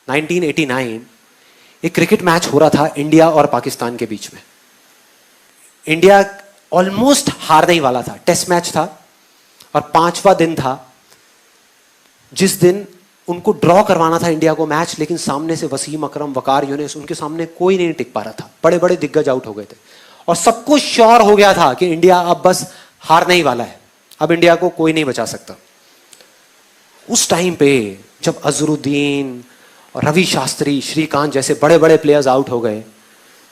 1989 एक cricket match हो रहा था इंडिया और पाकिस्तान के बीच में। इंडिया ऑलमोस्ट हारने ही वाला था, टेस्ट मैच था और 5वां दिन था जिस दिन उनको ड्रॉ करवाना था इंडिया को मैच, लेकिन सामने से वसीम अकरम, वकार यूनिस, उनके सामने कोई नहीं टिक पा रहा था। बड़े बड़े दिग्गज आउट हो गए थे और सबको श्योर हो गया था कि इंडिया अब बस हारने ही वाला है, अब इंडिया को कोई नहीं बचा सकता। उस टाइम पे जब अजरुद्दीन और रवि शास्त्री, श्रीकांत जैसे बड़े बड़े प्लेयर्स आउट हो गए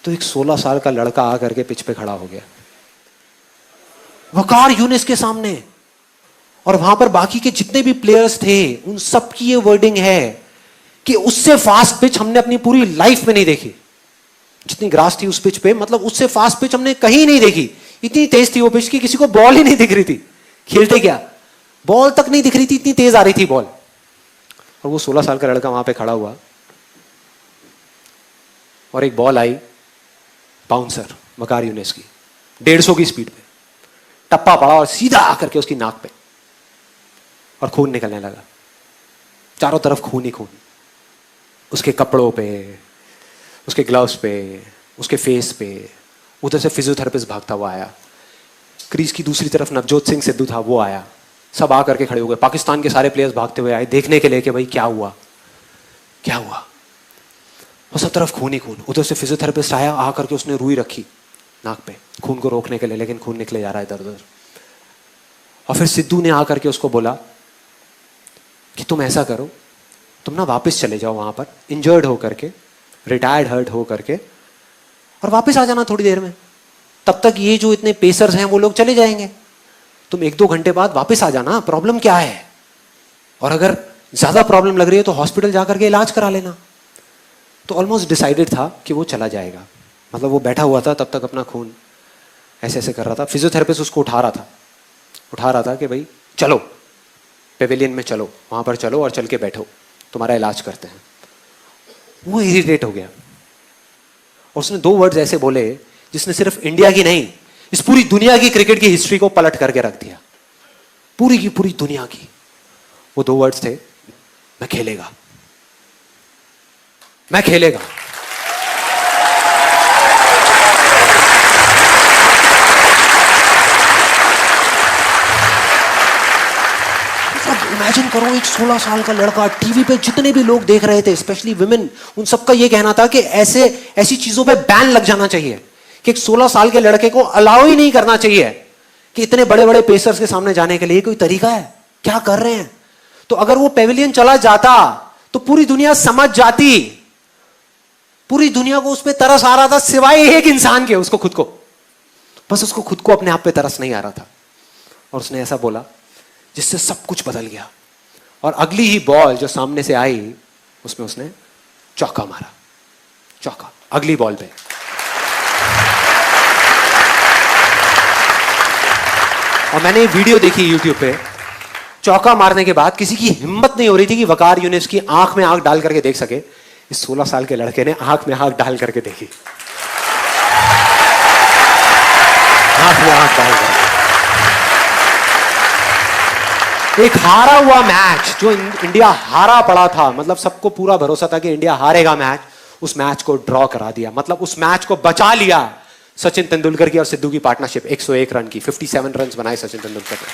तो एक 16 साल का लड़का आकर के पिच पे खड़ा हो गया वकार यूनिस के सामने, और वहां पर बाकी के जितने भी प्लेयर्स थे उन सबकी ये वर्डिंग है कि उससे फास्ट पिच हमने अपनी पूरी लाइफ में नहीं देखी। जितनी ग्रास थी उस पिच पे, मतलब उससे फास्ट पिच हमने कहीं नहीं देखी। इतनी तेज थी वो पिच कि किसी को बॉल ही नहीं दिख रही थी, खेलते क्या बॉल तक नहीं दिख रही थी, इतनी तेज आ रही थी बॉल। और वो 16 साल का लड़का वहां पे खड़ा हुआ और एक बॉल आई बाउंसर वकार यूनिस की 150 की स्पीड पे, टप्पा पड़ा और सीधा आकर के उसकी नाक पे, और खून निकलने लगा। चारों तरफ खून ही खून, उसके कपड़ों पे, उसके ग्लव्स पे, उसके फेस पे। उधर से फिजियोथेरेपिस्ट भागता हुआ आया, क्रीज की दूसरी तरफ नवजोत सिंह सिद्धू था, वो आया। सब आकर के खड़े हो गए, पाकिस्तान के सारे प्लेयर्स भागते हुए आए देखने के लिए कि भाई क्या हुआ क्या हुआ। और सब तरफ खून ही खून। उधर से फिजियोथेरेपिस्ट आया, आकर के उसने रुई रखी नाक पे खून को रोकने के लिए, लेकिन खून निकले जा रहा है इधर उधर। और फिर सिद्धू ने आकर के उसको बोला कि तुम ऐसा करो, तुम ना वापस चले जाओ वहां पर इंजर्ड होकर के, रिटायर्ड हर्ट हो करके, और वापस आ जाना थोड़ी देर में। तब तक ये जो इतने पेसर्स हैं वो लोग चले जाएंगे, तुम 1-2 घंटे बाद वापस आ जाना, प्रॉब्लम क्या है। और अगर ज्यादा प्रॉब्लम लग रही है तो हॉस्पिटल जाकर के इलाज करा लेना। तो ऑलमोस्ट डिसाइडेड था कि वो चला जाएगा। मतलब वो बैठा हुआ था तब तक, अपना खून ऐसे ऐसे कर रहा था। फिजियोथेरेपिस्ट उसको उठा रहा था कि भाई चलो पेविलियन में चलो, वहां पर चलो और चल के बैठो, तुम्हारा इलाज करते हैं। वो इरिटेट हो गया और उसने 2 वर्ड्स ऐसे बोले जिसने सिर्फ इंडिया की नहीं, इस पूरी दुनिया की क्रिकेट की हिस्ट्री को पलट करके रख दिया, पूरी की पूरी दुनिया की। वो 2 वर्ड्स थे, मैं खेलेगा, मैं खेलेगा। इमेजिन करो, एक 16 साल का लड़का, टीवी पे जितने भी लोग देख रहे थे, स्पेशली विमेन, उन सबका ये कहना था कि ऐसी चीजों पे बैन लग जाना चाहिए, कि एक 16 साल के लड़के को अलाउ ही नहीं करना चाहिए कि इतने बड़े बड़े पेसर्स के सामने जाने के लिए। कोई तरीका है? क्या कर रहे हैं? तो अगर वो पेविलियन चला जाता तो पूरी दुनिया समझ जाती, पूरी दुनिया को उस पर तरस आ रहा था सिवाय एक इंसान के, उसको खुद को। बस उसको खुद को अपने आप पे तरस नहीं आ रहा था, और उसने ऐसा बोला जिससे सब कुछ बदल गया। और अगली ही बॉल जो सामने से आई उसमें उसने चौका मारा, चौका अगली बॉल पे। और मैंने वीडियो देखी यूट्यूब पे, चौका मारने के बाद किसी की हिम्मत नहीं हो रही थी कि वकार यूनिस की आंख में आंख डाल करके देख सके। इस 16 साल के लड़के ने आंख में आंख डाल करके देखी, आंख में आंख डाल करके। एक हारा हुआ मैच, जो इंडिया हारा पड़ा था, मतलब सबको पूरा भरोसा था कि इंडिया हारेगा मैच, उस मैच को ड्रॉ करा दिया। मतलब उस मैच को बचा लिया सचिन तेंदुलकर की और सिद्धू की पार्टनरशिप। 101 रन की, 57 रन बनाए सचिन तेंदुलकर ने।